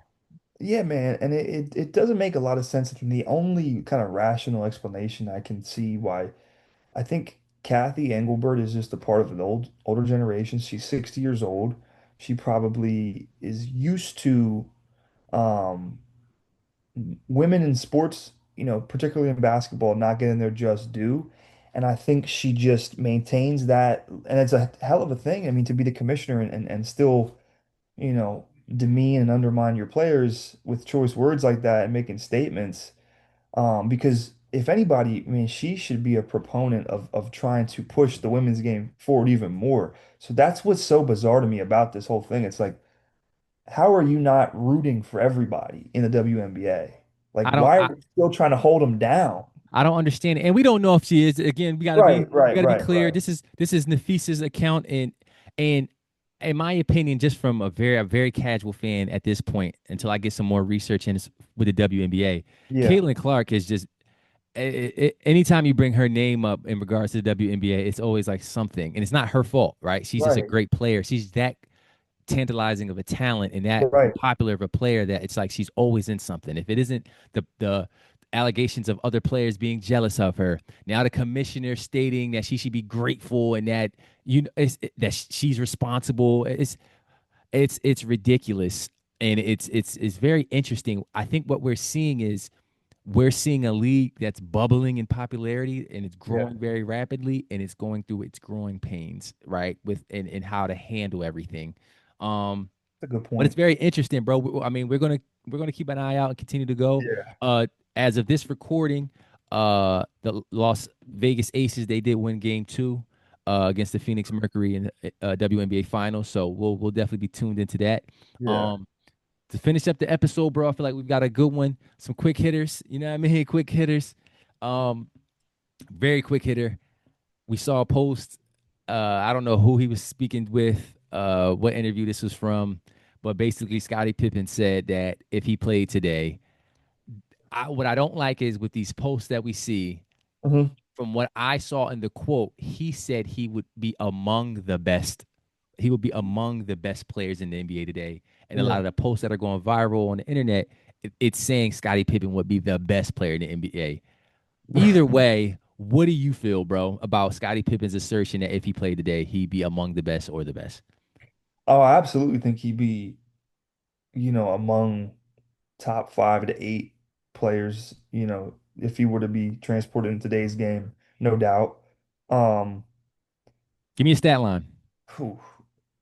Yeah, man. And it doesn't make a lot of sense. And the only kind of rational explanation I can see why I think Kathy Engelbert is just a part of an older generation. She's 60 years old. She probably is used to um women in sports, particularly in basketball, not getting their just due. And I think she just maintains that. And it's a hell of a thing. I mean, to be the commissioner and still, demean and undermine your players with choice words like that and making statements. Because if anybody, I mean, she should be a proponent of trying to push the women's game forward even more. So that's what's so bizarre to me about this whole thing. It's like, how are you not rooting for everybody in the WNBA? Like, I don't why are I, we still trying to hold them down? I don't understand it. And we don't know if she is. Again, Right, we right, gotta be right, clear. right. This is Napheesa's account, and in my opinion, just from a very casual fan at this point, until I get some more research in with the WNBA, Yeah, Caitlin Clark is just anytime you bring her name up in regards to the WNBA, it's always like something, and it's not her fault, right? She's just a right, great player. She's that tantalizing of a talent and that right. popular of a player that it's like she's always in something. If it isn't the allegations of other players being jealous of her, now the commissioner stating that she should be grateful and that that she's responsible. It's ridiculous, and it's very interesting. I think what we're seeing is we're seeing a league that's bubbling in popularity and it's Yeah, growing very rapidly and it's going through its growing pains, right? With and how to handle everything. Um, that's a good but it's point. very interesting, bro. I mean, we're gonna keep an eye out and continue to go. Yeah, Uh, as of this recording, the Las Vegas Aces they did win Game 2 against the Phoenix Mercury in the WNBA Finals. So we'll definitely be tuned into that. yeah, Um, to finish up the episode, bro, I feel like we've got a good one. Some quick hitters, you know what I mean? Quick hitters. Um, very quick hitter. We saw a post. I don't know who he was speaking with, what interview this was from, but basically Scottie Pippen said that if he played today, what I don't like is with these posts that we see, hmm, from what I saw in the quote, he said he would be among the best. He would be among the best players in the NBA today. And a lot yeah. of the posts that are going viral on the internet, it's saying Scottie Pippen would be the best player in the NBA. Either way, what do you feel, bro, about Scottie Pippen's assertion that if he played today, he'd be among the best or the best? Oh, I absolutely think he'd be, among top 5 to 8 players, if he were to be transported in today's game, no doubt. Um, Give me a stat line. whew.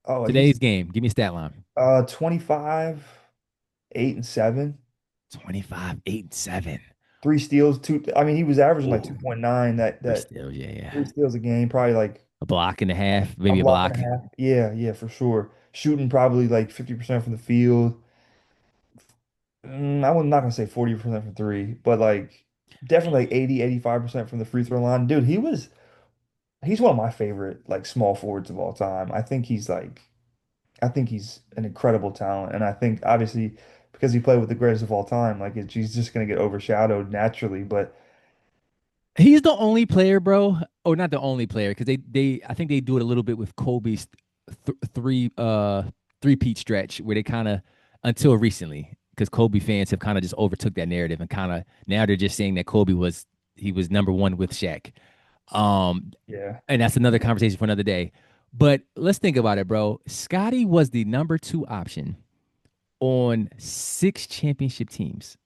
Oh, he's Today's game. Give me a stat line. 25, 8 and 7, 25, 8, and 7. 3 steals, two. I mean, he was averaging like Ooh, 2.9, three that steals. Yeah, three yeah. steals a game, probably like A block and a half, a maybe a block and block. a half. Yeah, yeah, for sure. Shooting probably like 50% from the field. I'm not gonna say 40% from three, but like definitely like 80, 85% from the free throw line. Dude, he's one of my favorite like small forwards of all time. I think he's an incredible talent, and I think obviously because he played with the greatest of all time, like he's just gonna get overshadowed naturally. But He's the only player, bro, or not the only player, because they I think they do it a little bit with Kobe's three-peat stretch where they kind of until recently, because Kobe fans have kind of just overtook that narrative and kind of now they're just saying that he was number one with Shaq. Um, yeah, and that's another conversation for another day. But let's think about it, bro. Scotty was the number 2 option on 6 championship teams.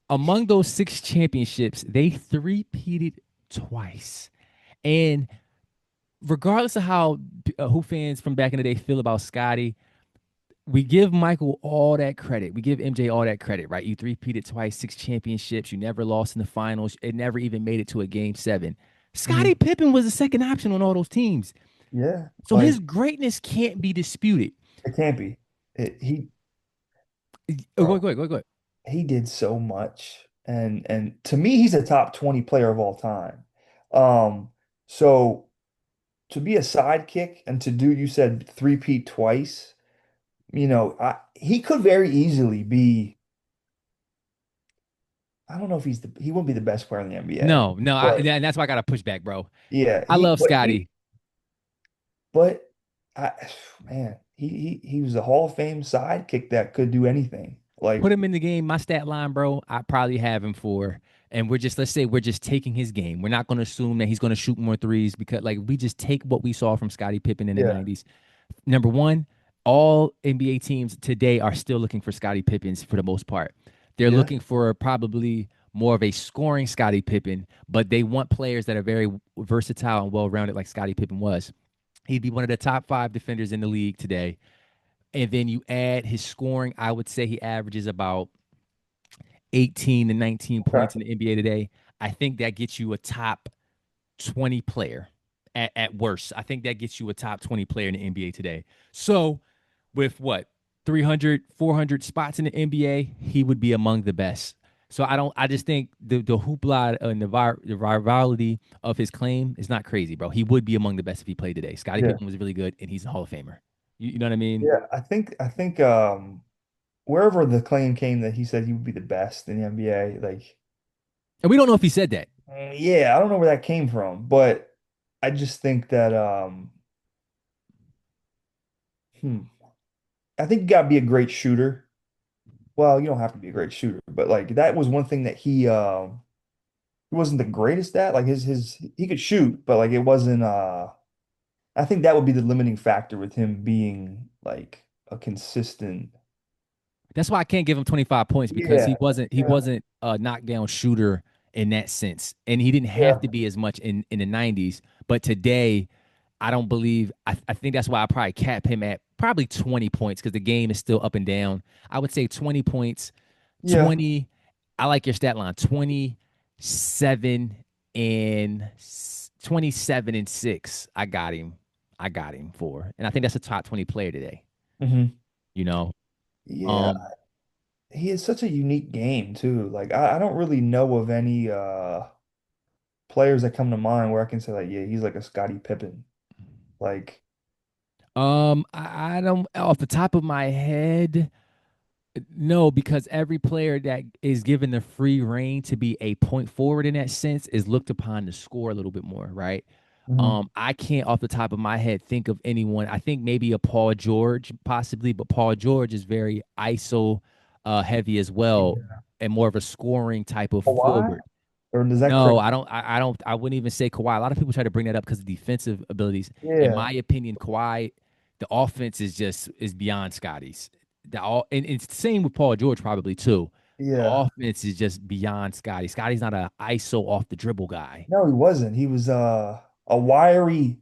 Among those 6 championships, they three-peated twice. And regardless of how who fans from back in the day feel about Scotty, we give Michael all that credit. We give MJ all that credit, right? You three-peated twice, 6 championships. You never lost in the finals. It never even made it to a game 7. mhm, Scottie Pippen was the second option on all those teams. yeah. So Like his greatness can't be disputed. it can't be. He, Go bro, ahead, go ahead. he did so much, and to me, he's a top 20 player of all time. Um, so. To be a sidekick and to do, you said three-peat twice, he could very easily be, I don't know if he wouldn't be the best player in the NBA, No, no, but and that's why I got to push back, bro. yeah, I love Scotty. but I, man, he was a Hall of Fame sidekick that could do anything. Put Like, him in the game. My stat line, bro, I probably have him for. And let's say we're just taking his game. We're not going to assume that he's going to shoot more threes because, like, we just take what we saw from Scottie Pippen in the yeah, 90s. Number one, all NBA teams today are still looking for Scottie Pippens for the most part. They're yeah, looking for probably more of a scoring Scottie Pippen, but they want players that are very versatile and well rounded, like Scottie Pippen was. He'd be one of the top 5 defenders in the league today. And then you add his scoring, I would say he averages about 18 to 19 Okay. points in the NBA today, I think that gets you a top 20 player at worst. I think that gets you a top 20 player in the NBA today. So with what 300, 400 spots in the NBA, he would be among the best. So I just think the hoopla and the virality of his claim is not crazy, bro. He would be among the best if he played today. Scottie Yeah. Pippen was really good, and he's a Hall of Famer. You know what I mean? Yeah. I think wherever the claim came that he said he would be the best in the NBA, like, And we don't know if he said that. yeah, I don't know where that came from, but I just think that hmm, I think you gotta be a great shooter. Well, you don't have to be a great shooter, but like that was one thing that he wasn't the greatest at. Like his he could shoot, but like it wasn't I think that would be the limiting factor with him being like a consistent. That's why I can't give him 25 points because Yeah, he yeah, wasn't a knockdown shooter in that sense. And he didn't have yeah, to be as much in the 90s. But today, I don't believe I think that's why I probably cap him at probably 20 points because the game is still up and down. I would say 20 points, yeah. 20. I like your stat line, 27 and 27 and 6. I got him. I got him for. And I think that's a top 20 player today, Hmm. you know. Yeah, Um he is such a unique game too. Like I don't really know of any players that come to mind where I can say like, yeah, he's like a Scottie Pippen. Like, I don't off the top of my head, no, because every player that is given the free reign to be a point forward in that sense is looked upon to score a little bit more, right? mhm. I can't off the top of my head think of anyone. I think maybe a Paul George, possibly, but Paul George is very ISO heavy as well Yeah. and more of a scoring type of Kawhi? forward. Or is that No, crazy? I wouldn't even say Kawhi. A lot of people try to bring that up because of defensive abilities. In Yeah, my opinion, Kawhi, the offense is beyond Scotty's. And it's the same with Paul George probably too. The yeah. offense is just beyond Scotty. Scotty's not a ISO off the dribble guy. No, he wasn't. He was a wiry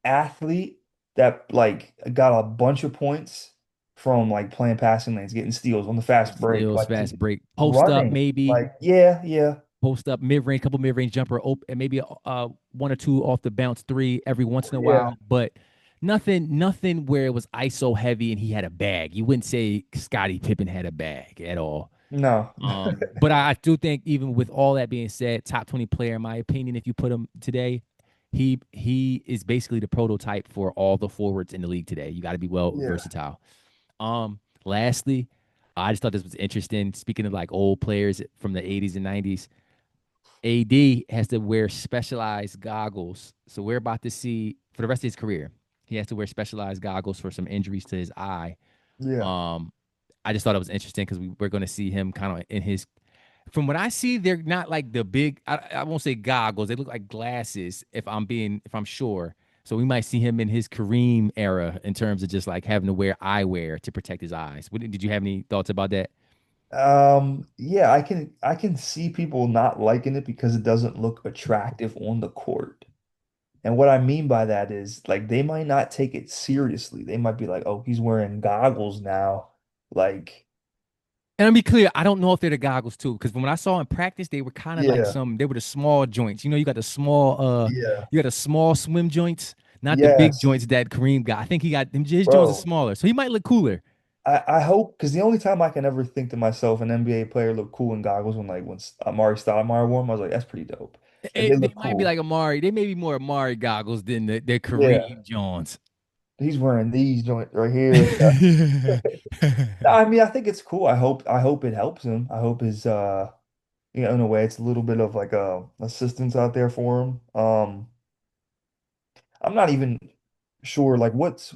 athlete that like got a bunch of points from like playing passing lanes, getting steals on the fast break, Steals, like just fast break, post up running. maybe, Like, yeah, yeah, post up mid range, couple mid range jumper, and maybe one or two off the bounce three every once in a yeah. while, but nothing where it was ISO heavy and he had a bag. You wouldn't say Scottie Pippen had a bag at all. No. But I do think even with all that being said, top 20 player in my opinion, if you put him today, he is basically the prototype for all the forwards in the league today. You got to be well Yeah, versatile. Lastly, I just thought this was interesting. Speaking of like old players from the 80s and 90s, AD has to wear specialized goggles. So we're about to see for the rest of his career, he has to wear specialized goggles for some injuries to his eye. yeah, Um, I just thought it was interesting because we're going to see him kind of in his. From what I see, they're not like the big. I won't say goggles. They look like glasses. If I'm sure. So we might see him in his Kareem era in terms of just like having to wear eyewear to protect his eyes. Did you have any thoughts about that? yeah, I can see people not liking it because it doesn't look attractive on the court. And what I mean by that is like they might not take it seriously. They might be like, "Oh, he's wearing goggles now." Like, And I'll be clear, I don't know if they're the goggles too, because when I saw in practice, they were kind of like yeah, they were the small joints. You know, yeah, you got the small swim joints, not the big yes, joints that Kareem got. I think his joints are bro. smaller, so he might look cooler. I hope because the only time I can ever think to myself an NBA player look cool in goggles when Amari Stoudemire wore them, I was like, that's pretty dope. Like they They look might be cool. like Amari. They may be more Amari goggles than the Yeah, Kareem Jones. he's wearing these joints right here. No, I mean, I think it's cool. I hope it helps him. I hope his in a way it's a little bit of like a assistance out there for him. I'm not even sure like what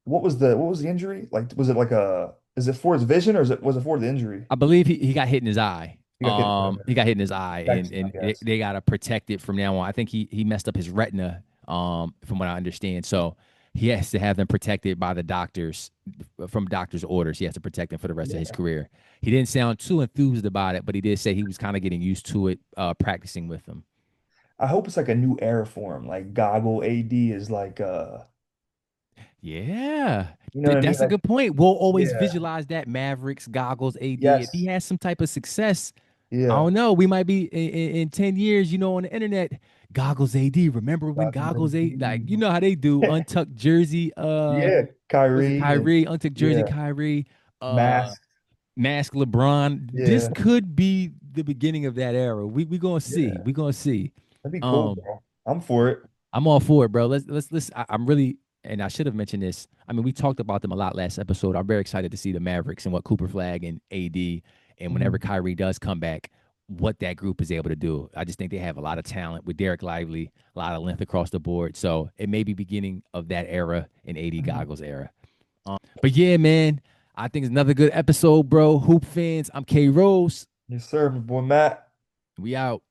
was the injury? Like was it like a is it for his vision or was it for the injury? I believe he got hit in his eye. He got hit. He got hit in his eye, and Protection, I guess. they got to protect it from now on. I think he messed up his retina. From what I understand, so he has to have them protected by the doctors from doctors' orders. He has to protect them for the rest of his Yeah. career. He didn't sound too enthused about it, but he did say he was kind of getting used to it, practicing with them. I hope it's like a new era for him. Like Goggle AD is like Yeah. You know what I mean? That's a Like, good point. We'll always yeah. visualize that Mavericks, goggles, AD. Yes. If he has some type of success, I Yeah. don't know. We might be in 10 years, on the internet, goggles AD. Remember when goggles AD, like, you know how they do untucked jersey, Yeah. was it Kyrie. Kyrie, untucked jersey, Yeah. Kyrie, Mask. mask LeBron. This Yeah. could be the beginning of that era. We gonna see. Yeah. We gonna see. That'd be cool, bro. I'm for it. I'm all for it, bro. Let's. I'm really, and I should have mentioned this. I mean, we talked about them a lot last episode. I'm very excited to see the Mavericks and what Cooper Flag and AD, and whenever Kyrie does come back, what that group is able to do. I just think they have a lot of talent with Derek Lively, a lot of length across the board. So it may be beginning of that era in AD goggles era. But yeah, man, I think it's another good episode, bro. Hoop fans, I'm K.Rose. Yes, sir, my boy Matt. We out.